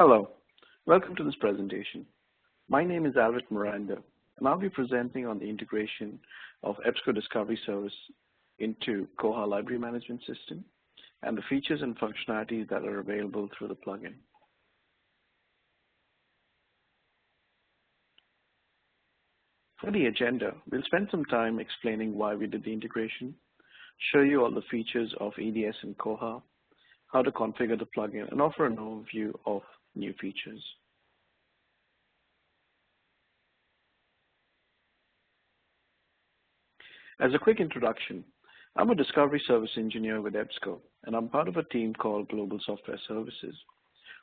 Hello, welcome to this presentation. My name is Alvin Miranda, and I'll be presenting on the integration of EBSCO Discovery Service into Koha Library Management System and the features and functionalities that are available through the plugin. For the agenda, we'll spend some time explaining why we did the integration, show you all the features of EDS and Koha, how to configure the plugin, and offer an overview of new features. As a quick introduction, I'm a discovery service engineer with EBSCO, and I'm part of a team called Global Software Services.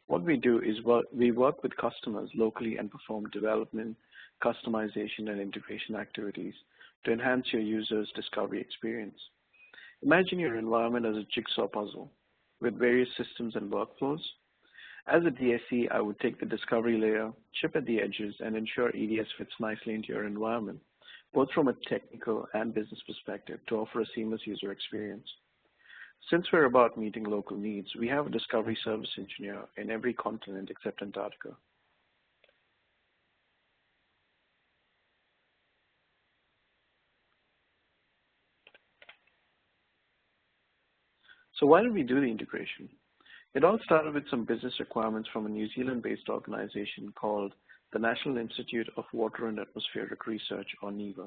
What we do is we work with customers locally and perform development, customization, and integration activities to enhance your user's discovery experience. Imagine your environment as a jigsaw puzzle with various systems and workflows. As a DSE, I would take the discovery layer, chip at the edges, and ensure EDS fits nicely into your environment, both from a technical and business perspective, to offer a seamless user experience. Since we're about meeting local needs, we have a discovery service engineer in every continent except Antarctica. So why did we do the integration? It all started with some business requirements from a New Zealand-based organization called the National Institute of Water and Atmospheric Research, or NIWA.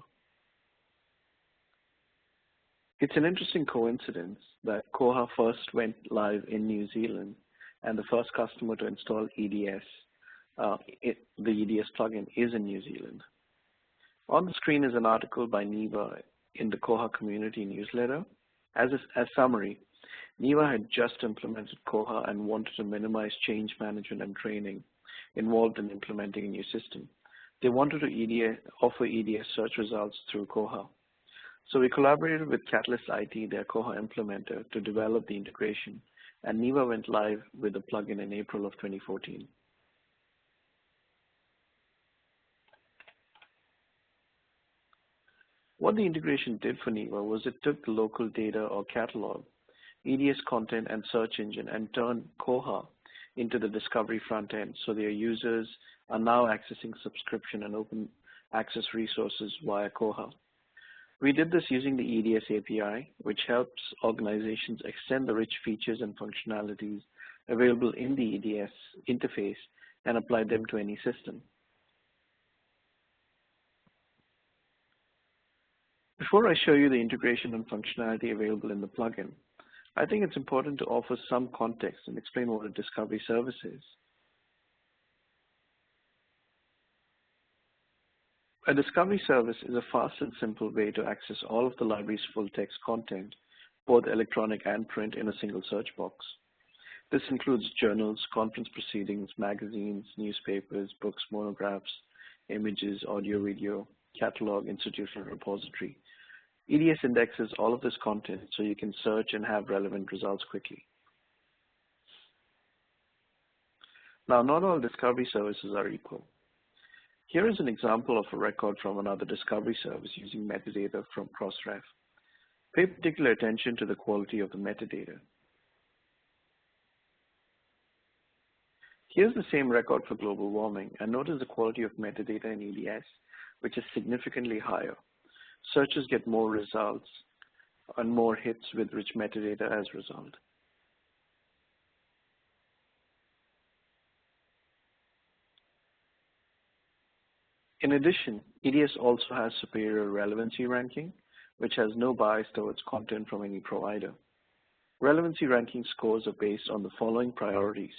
It's an interesting coincidence that Koha first went live in New Zealand, and the first customer to install EDS, the EDS plugin, is in New Zealand. On the screen is an article by NIWA in the Koha community newsletter. As a summary, NIWA had just implemented Koha and wanted to minimize change management and training involved in implementing a new system. They wanted to offer EDS search results through Koha. So we collaborated with Catalyst IT, their Koha implementer, to develop the integration, and NIWA went live with the plugin in April of 2014. What the integration did for NIWA was it took the local data or catalog, EDS content and search engine, and turned Koha into the discovery front end, so their users are now accessing subscription and open access resources via Koha. We did this using the EDS API, which helps organizations extend the rich features and functionalities available in the EDS interface and apply them to any system. Before I show you the integration and functionality available in the plugin, I think it's important to offer some context and explain what a discovery service is. A discovery service is a fast and simple way to access all of the library's full text content, both electronic and print, in a single search box. This includes journals, conference proceedings, magazines, newspapers, books, monographs, images, audio, video, catalog, institutional repository. EDS indexes all of this content so you can search and have relevant results quickly. Now, not all discovery services are equal. Here is an example of a record from another discovery service using metadata from Crossref. Pay particular attention to the quality of the metadata. Here's the same record for global warming, and notice the quality of metadata in EDS, which is significantly higher. Searchers get more results and more hits with rich metadata as a result. In addition, EDS also has superior relevancy ranking, which has no bias towards content from any provider. Relevancy ranking scores are based on the following priorities: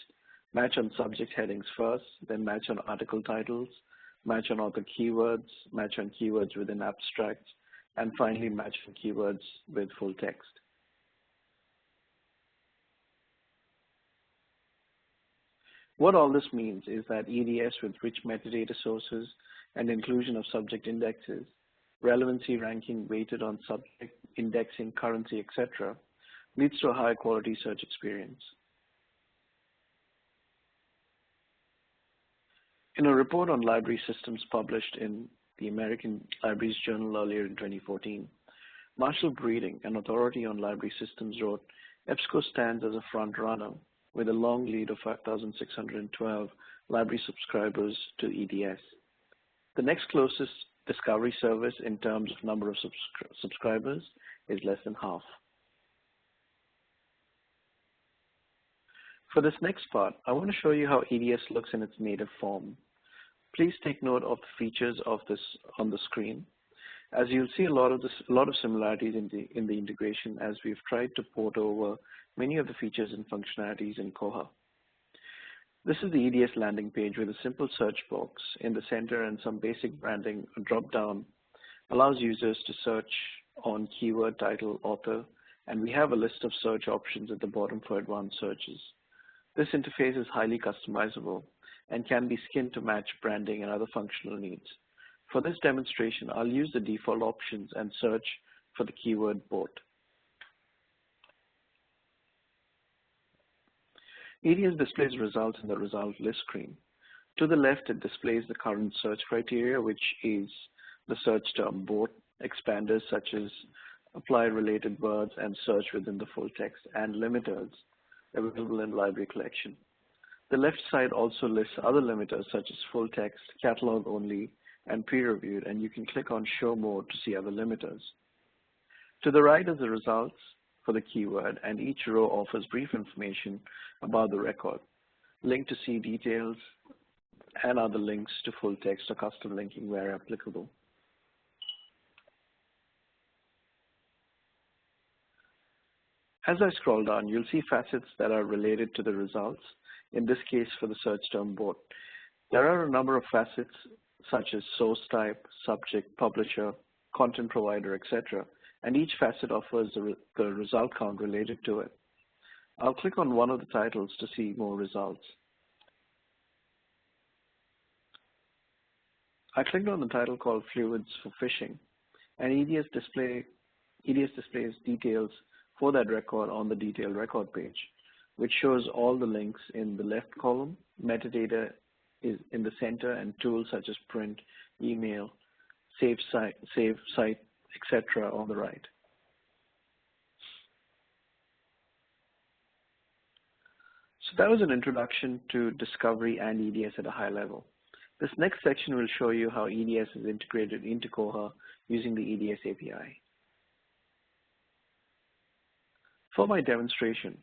match on subject headings first, then match on article titles, match on author keywords, match on keywords within abstracts, and finally match on keywords with full text. What all this means is that EDS with rich metadata sources and inclusion of subject indexes, relevancy ranking weighted on subject indexing, currency, etc., leads to a high quality search experience. In a report on library systems published in the American Libraries Journal earlier in 2014, Marshall Breeding, an authority on library systems, wrote, EBSCO stands as a front runner with a long lead of 5,612 library subscribers to EDS. The next closest Discovery service in terms of number of subscribers is less than half. For this next part, I want to show you how EDS looks in its native form. Please take note of the features of this on the screen, as you'll see a lot of similarities in the integration, as we've tried to port over many of the features and functionalities in Koha. This is the EDS landing page with a simple search box in the center and some basic branding. A drop-down allows users to search on keyword, title, author, and we have a list of search options at the bottom for advanced searches. This interface is highly customizable and can be skinned to match branding and other functional needs. For this demonstration, I'll use the default options and search for the keyword bot. EDS displays results in the result list screen. To the left, it displays the current search criteria, which is the search term bot, expanders such as apply related words and search within the full text, and limiters available in library collection. The left side also lists other limiters such as full text, catalog only, and pre-reviewed, and you can click on show more to see other limiters. To the right is the results for the keyword, and each row offers brief information about the record, link to see details, and other links to full text or custom linking where applicable. As I scroll down, you'll see facets that are related to the results, in this case for the search term bot. There are a number of facets such as source type, subject, publisher, content provider, etc., and each facet offers the result count related to it. I'll click on one of the titles to see more results. I clicked on the title called Fluids for Fishing, and EDS displays details for that record on the detailed record page, which shows all the links in the left column, metadata is in the center, and tools such as print, email, save site, etc. on the right. So that was an introduction to Discovery and EDS at a high level. This next section will show you how EDS is integrated into Koha using the EDS API. For my demonstration,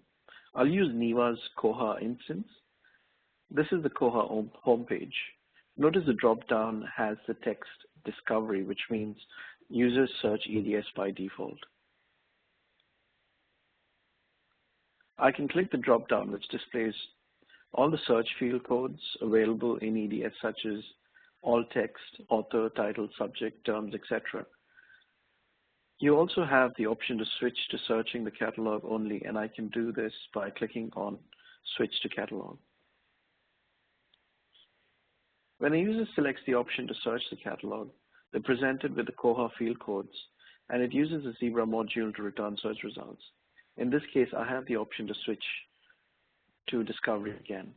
I'll use Neva's Koha instance. This is the Koha homepage. Notice the drop-down has the text Discovery, which means users search EDS by default. I can click the drop-down, which displays all the search field codes available in EDS, such as all text, author, title, subject, terms, etc. You also have the option to switch to searching the catalog only, and I can do this by clicking on Switch to Catalog. When a user selects the option to search the catalog, they're presented with the Koha field codes, and it uses the Zebra module to return search results. In this case, I have the option to switch to Discovery again.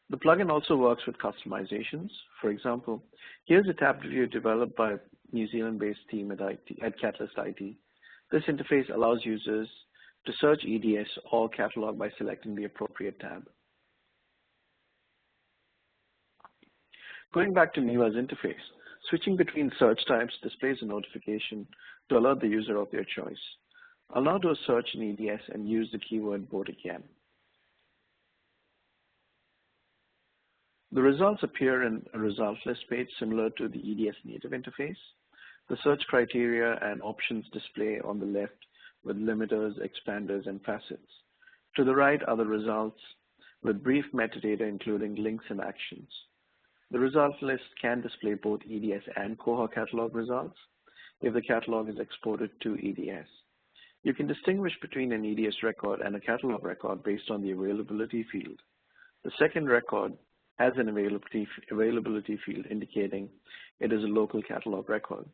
The plugin also works with customizations. For example, here's a tab view developed by a New Zealand-based team at Catalyst IT. This interface allows users to search EDS or catalog by selecting the appropriate tab. Going back to Neva's interface, switching between search types displays a notification to alert the user of their choice. I'll now do a search in EDS and use the keyword bot again. The results appear in a result list page similar to the EDS native interface. The search criteria and options display on the left with limiters, expanders, and facets. To the right are the results with brief metadata including links and actions. The results list can display both EDS and Koha catalog results if the catalog is exported to EDS. You can distinguish between an EDS record and a catalog record based on the availability field. The second record has an availability field indicating it is a local catalog record.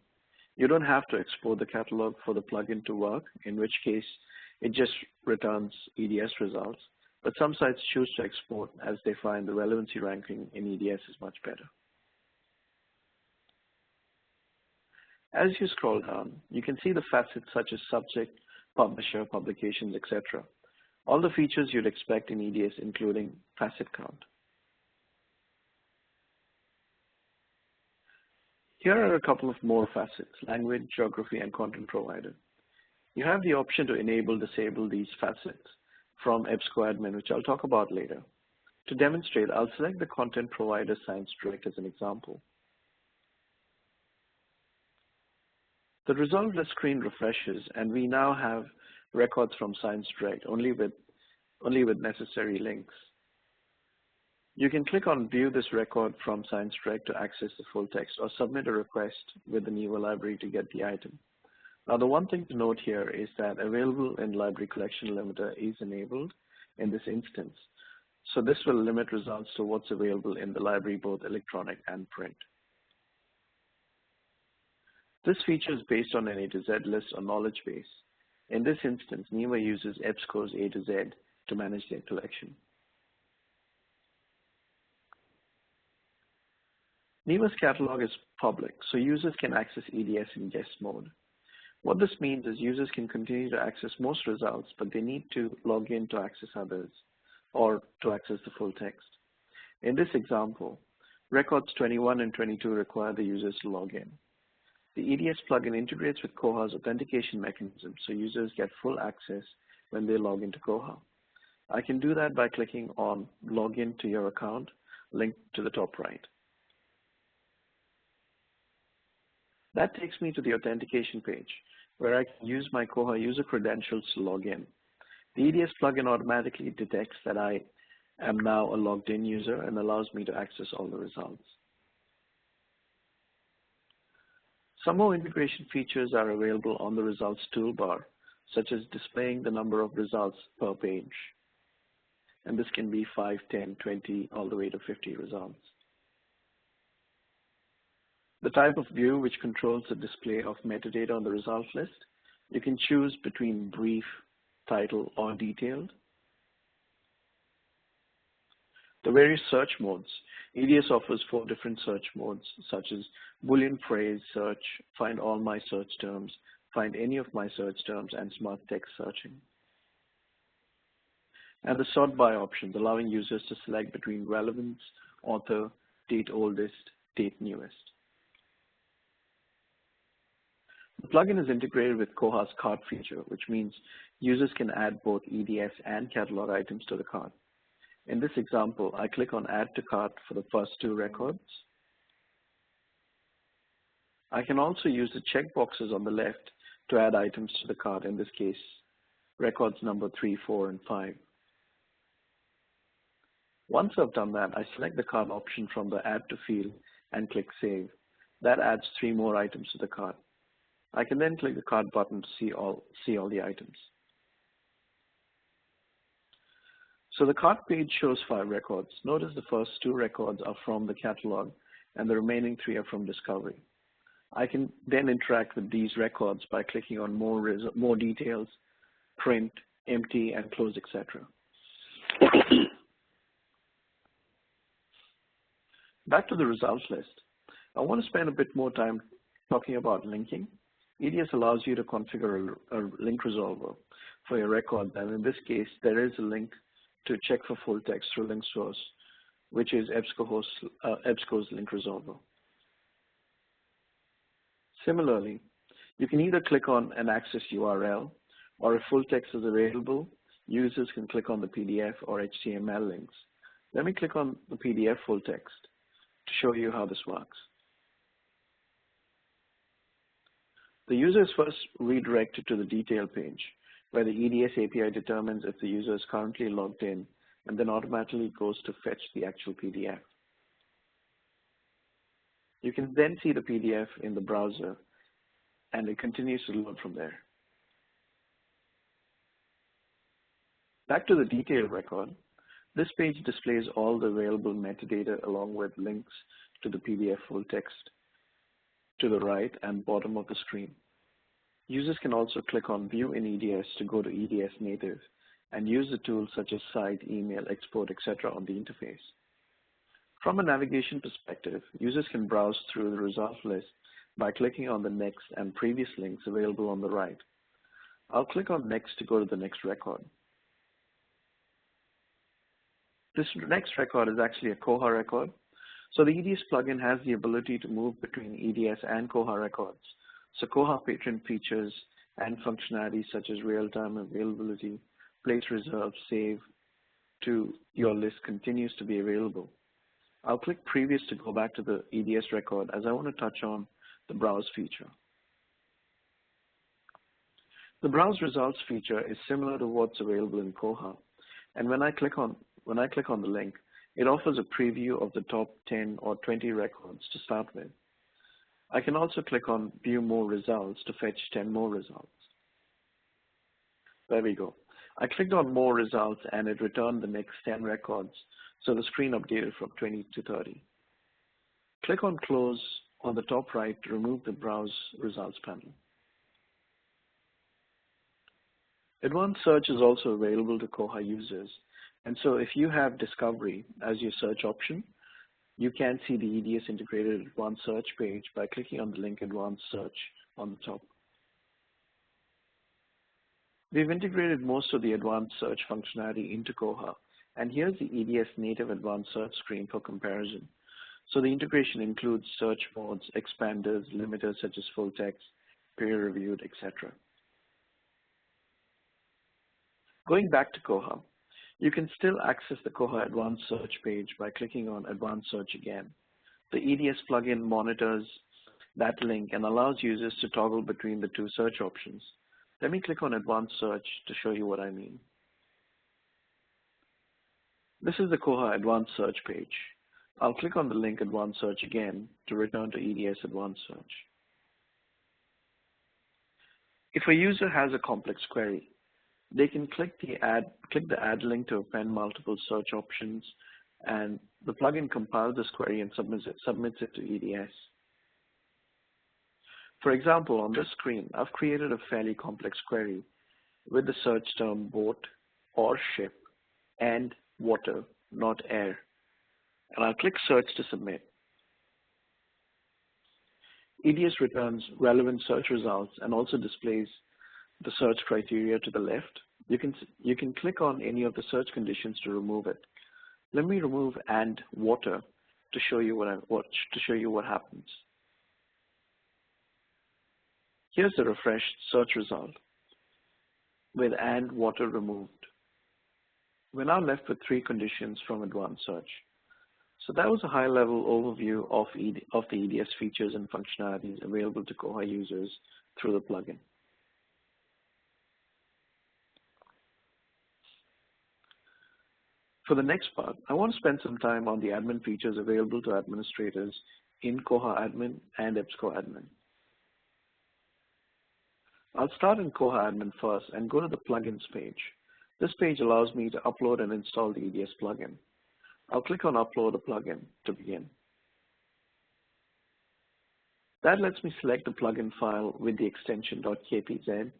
You don't have to export the catalog for the plugin to work, in which case it just returns EDS results, but some sites choose to export as they find the relevancy ranking in EDS is much better. As you scroll down, you can see the facets such as subject, publisher, publications, etc. All the features you'd expect in EDS, including facet count. Here are a couple of more facets: language, geography, and content provider. You have the option to enable, disable these facets from EBSCO admin, which I'll talk about later. To demonstrate, I'll select the content provider Science Direct as an example. The result list screen refreshes, and we now have records from Science Direct only with necessary links. You can click on View this record from Science Direct to access the full text, or submit a request with the NEWA library to get the item. Now, the one thing to note here is that Available in Library Collection Limiter is enabled in this instance. So this will limit results to what's available in the library, both electronic and print. This feature is based on an A to Z list or knowledge base. In this instance, NEWA uses EBSCO's A to Z to manage their collection. NEWA's catalog is public, so users can access EDS in guest mode. What this means is users can continue to access most results, but they need to log in to access others or to access the full text. In this example, records 21 and 22 require the users to log in. The EDS plugin integrates with Koha's authentication mechanism, so users get full access when they log into Koha. I can do that by clicking on Login to your account, linked to the top right. That takes me to the authentication page, where I can use my Koha user credentials to log in. The EDS plugin automatically detects that I am now a logged in user and allows me to access all the results. Some more integration features are available on the results toolbar, such as displaying the number of results per page. And this can be 5, 10, 20, all the way to 50 results. The type of view, which controls the display of metadata on the result list. You can choose between brief, title, or detailed. The various search modes. EDS offers 4 different search modes, such as Boolean phrase search, find all my search terms, find any of my search terms, and smart text searching. And the sort by options, allowing users to select between relevance, author, date oldest, date newest. The plugin is integrated with Koha's cart feature, which means users can add both EDS and catalog items to the cart. In this example, I click on Add to Cart for the first 2 records. I can also use the checkboxes on the left to add items to the cart, in this case, records number 3, 4, and 5. Once I've done that, I select the cart option from the Add to Field and click Save. That adds 3 more items to the cart. I can then click the cart button to see all the items. So the cart page shows 5 records. Notice the first 2 records are from the catalog and the remaining 3 are from Discovery. I can then interact with these records by clicking on more details, print, empty, and close, etc. Back to the results list. I want to spend a bit more time talking about linking. EDS allows you to configure a link resolver for your record, and in this case, there is a link to check for full text through link source, which is EBSCO's link resolver. Similarly, you can either click on an access URL, or if full text is available, users can click on the PDF or HTML links. Let me click on the PDF full text to show you how this works. The user is first redirected to the detail page, where the EDS API determines if the user is currently logged in and then automatically goes to fetch the actual PDF. You can then see the PDF in the browser, and it continues to load from there. Back to the detailed record, this page displays all the available metadata along with links to the PDF full text to the right and bottom of the screen. Users can also click on View in EDS to go to EDS native and use the tools such as Cite, Email, Export, etc. on the interface. From a navigation perspective, users can browse through the results list by clicking on the next and previous links available on the right. I'll click on Next to go to the next record. This next record is actually a Koha record. So the EDS plugin has the ability to move between EDS and Koha records. So Koha patron features and functionalities such as real-time availability, place reserve, save to your list continues to be available. I'll click Previous to go back to the EDS record as I want to touch on the Browse feature. The Browse Results feature is similar to what's available in Koha, and when I click on the link, it offers a preview of the top 10 or 20 records to start with. I can also click on View More Results to fetch 10 more results. There we go. I clicked on More Results and it returned the next 10 records, so the screen updated from 20 to 30. Click on Close on the top right to remove the Browse Results panel. Advanced Search is also available to Koha users, and so if you have Discovery as your search option, you can see the EDS integrated Advanced Search page by clicking on the link Advanced Search on the top. We've integrated most of the Advanced Search functionality into Koha, and here's the EDS native Advanced Search screen for comparison. So the integration includes search modes, expanders, limiters such as full text, peer-reviewed, etc. Going back to Koha, you can still access the Koha Advanced Search page by clicking on Advanced Search again. The EDS plugin monitors that link and allows users to toggle between the two search options. Let me click on Advanced Search to show you what I mean. This is the Koha Advanced Search page. I'll click on the link Advanced Search again to return to EDS Advanced Search. If a user has a complex query, they can click the add link to append multiple search options, and the plugin compiles this query and submits it to EDS. For example, on this screen, I've created a fairly complex query with the search term boat or ship and water, not air. And I'll click Search to submit. EDS returns relevant search results and also displays the search criteria to the left. You can click on any of the search conditions to remove it. Let me remove and water to show you what happens. Here's the refreshed search result with and water removed. We're now left with 3 conditions from Advanced Search. So that was a high-level overview of the EDS features and functionalities available to Koha users through the plugin. For the next part, I want to spend some time on the admin features available to administrators in Koha Admin and EBSCO Admin. I'll start in Koha Admin first and go to the Plugins page. This page allows me to upload and install the EDS plugin. I'll click on Upload a plugin to begin. That lets me select the plugin file with the extension .kpz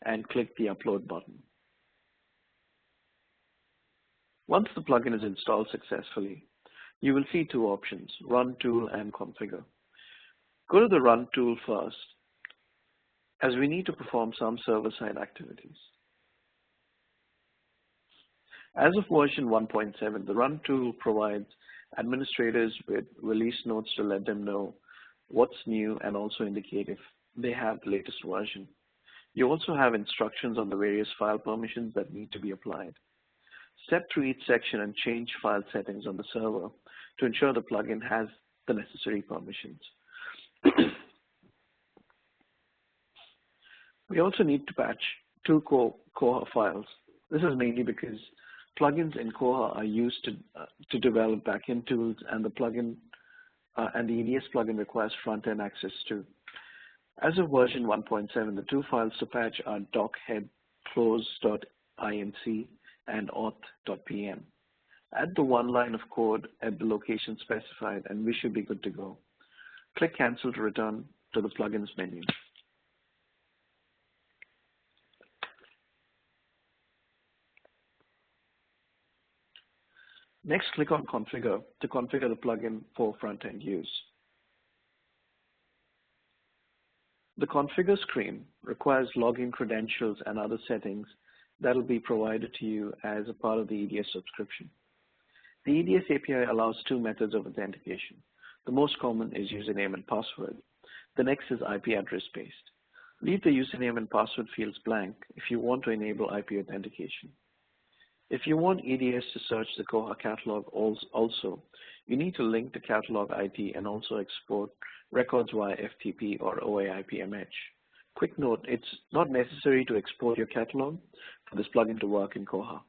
and click the Upload button. Once the plugin is installed successfully, you will see 2 options, Run Tool and Configure. Go to the Run tool first, as we need to perform some server-side activities. As of version 1.7, the Run tool provides administrators with release notes to let them know what's new and also indicate if they have the latest version. You also have instructions on the various file permissions that need to be applied. Step through each section and change file settings on the server to ensure the plugin has the necessary permissions. We also need to patch 2 Koha files. This is mainly because plugins in Koha are used to develop backend tools, and the plugin and the EDS plugin requires front-end access too. As of version 1.7, the 2 files to patch are docheadclose.inc and auth.pm. Add the 1 line of code at the location specified, and we should be good to go. Click Cancel to return to the plugins menu. Next, click on Configure to configure the plugin for front-end use. The configure screen requires login credentials and other settings that will be provided to you as a part of the EDS subscription. The EDS API allows two methods of authentication. The most common is username and password. The next is IP address based. Leave the username and password fields blank if you want to enable IP authentication. If you want EDS to search the Koha catalog also, you need to link the catalog ID and also export records via FTP or OAIP-MH. Quick note, it's not necessary to export your catalog for this plugin to work in Koha.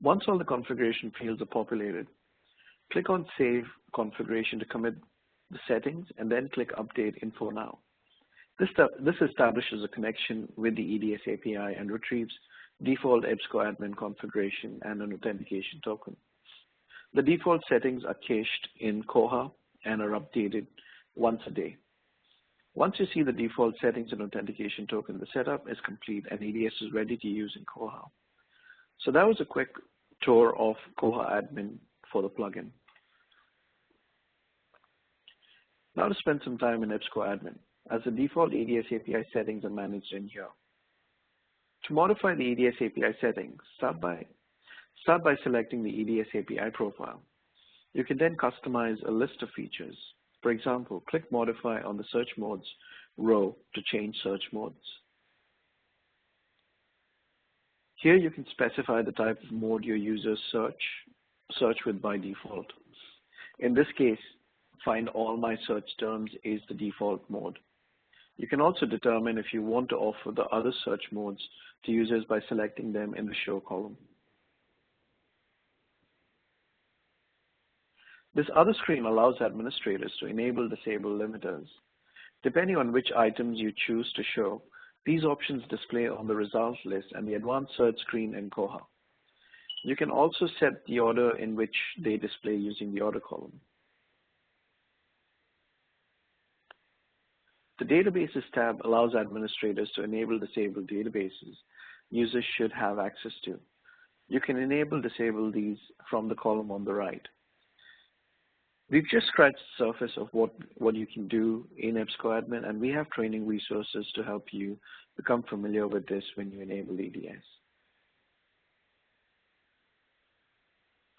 Once all the configuration fields are populated, click on Save Configuration to commit the settings and then click Update Info Now. This establishes a connection with the EDS API and retrieves default EBSCO admin configuration and an authentication token. The default settings are cached in Koha and are updated once a day. Once you see the default settings and authentication token, the setup is complete and EDS is ready to use in Koha. So that was a quick tour of Koha admin for the plugin. Now to spend some time in EBSCO admin, as the default EDS API settings are managed in here. To modify the EDS API settings, start by selecting the EDS API profile. You can then customize a list of features. For example, click Modify on the Search Modes row to change search modes. Here you can specify the type of mode your users search with by default. In this case, Find All My Search Terms is the default mode. You can also determine if you want to offer the other search modes to users by selecting them in the Show column. This other screen allows administrators to enable disable limiters. Depending on which items you choose to show, these options display on the results list and the advanced search screen in Koha. You can also set the order in which they display using the order column. The Databases tab allows administrators to enable disabled databases users should have access to. You can disable these from the column on the right. We've just scratched the surface of what you can do in EBSCO admin, and we have training resources to help you become familiar with this when you enable EDS.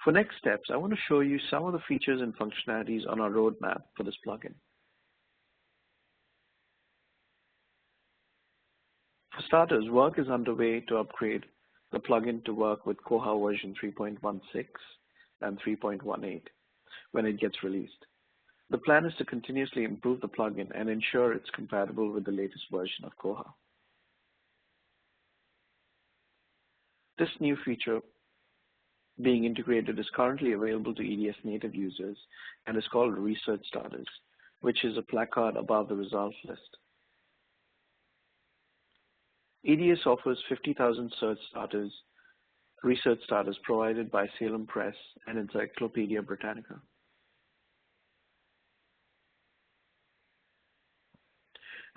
For next steps, I want to show you some of the features and functionalities on our roadmap for this plugin. For starters, work is underway to upgrade the plugin to work with Koha version 3.16 and 3.18 when it gets released. The plan is to continuously improve the plugin and ensure it's compatible with the latest version of Koha. This new feature being integrated is currently available to EDS native users and is called Research Starters, which is a placard above the results list. EDS offers 50,000 research starters provided by Salem Press and Encyclopedia Britannica.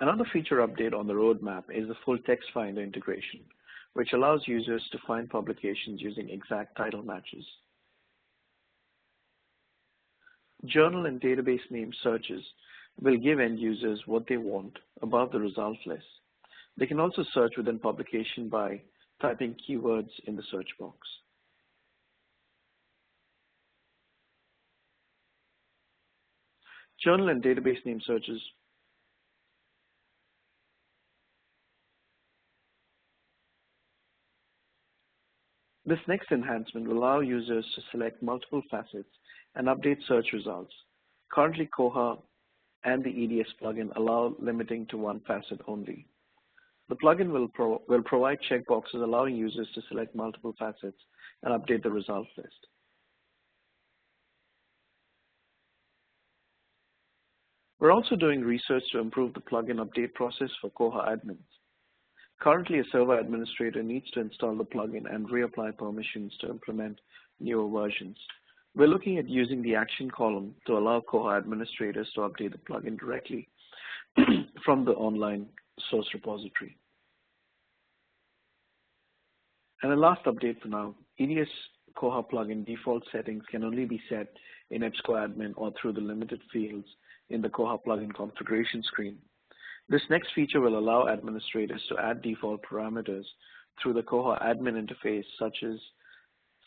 Another feature update on the roadmap is the full text finder integration, which allows users to find publications using exact title matches. Journal and database name searches will give end users what they want above the results list. They can also search within publication by typing keywords in the search box. Journal and database name searches This next enhancement will allow users to select multiple facets and update search results. Currently, Koha and the EDS plugin allow limiting to one facet only. The plugin will provide checkboxes allowing users to select multiple facets and update the results list. We're also doing research to improve the plugin update process for Koha admins. Currently, a server administrator needs to install the plugin and reapply permissions to implement newer versions. We're looking at using the action column to allow Koha administrators to update the plugin directly from the online source repository. And the last update for now, EDS Koha plugin default settings can only be set in EBSCO admin or through the limited fields in the Koha plugin configuration screen. This next feature will allow administrators to add default parameters through the Koha admin interface, such as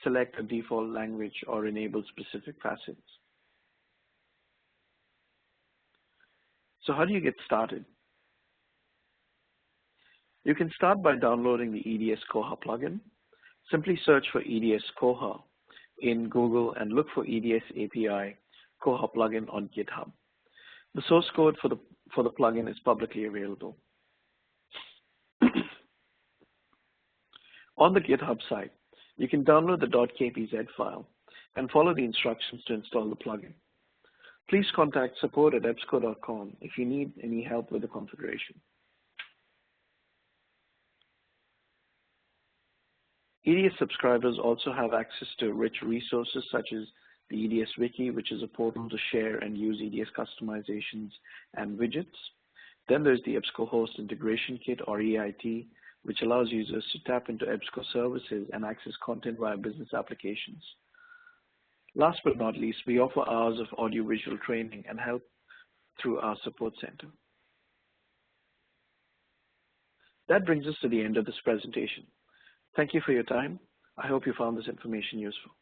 select a default language or enable specific facets. So how do you get started? You can start by downloading the EDS Koha plugin. Simply search for EDS Koha in Google and look for EDS API Koha plugin on GitHub. The source code for the plugin is publicly available. On the GitHub site, you can download the .kpz file and follow the instructions to install the plugin. Please contact support@ebsco.com if you need any help with the configuration. EDS subscribers also have access to rich resources such as the EDS Wiki, which is a portal to share and use EDS customizations and widgets. Then there's the EBSCO Host Integration Kit, or EIT, which allows users to tap into EBSCO services and access content via business applications. Last but not least, we offer hours of audiovisual training and help through our support center. That brings us to the end of this presentation. Thank you for your time. I hope you found this information useful.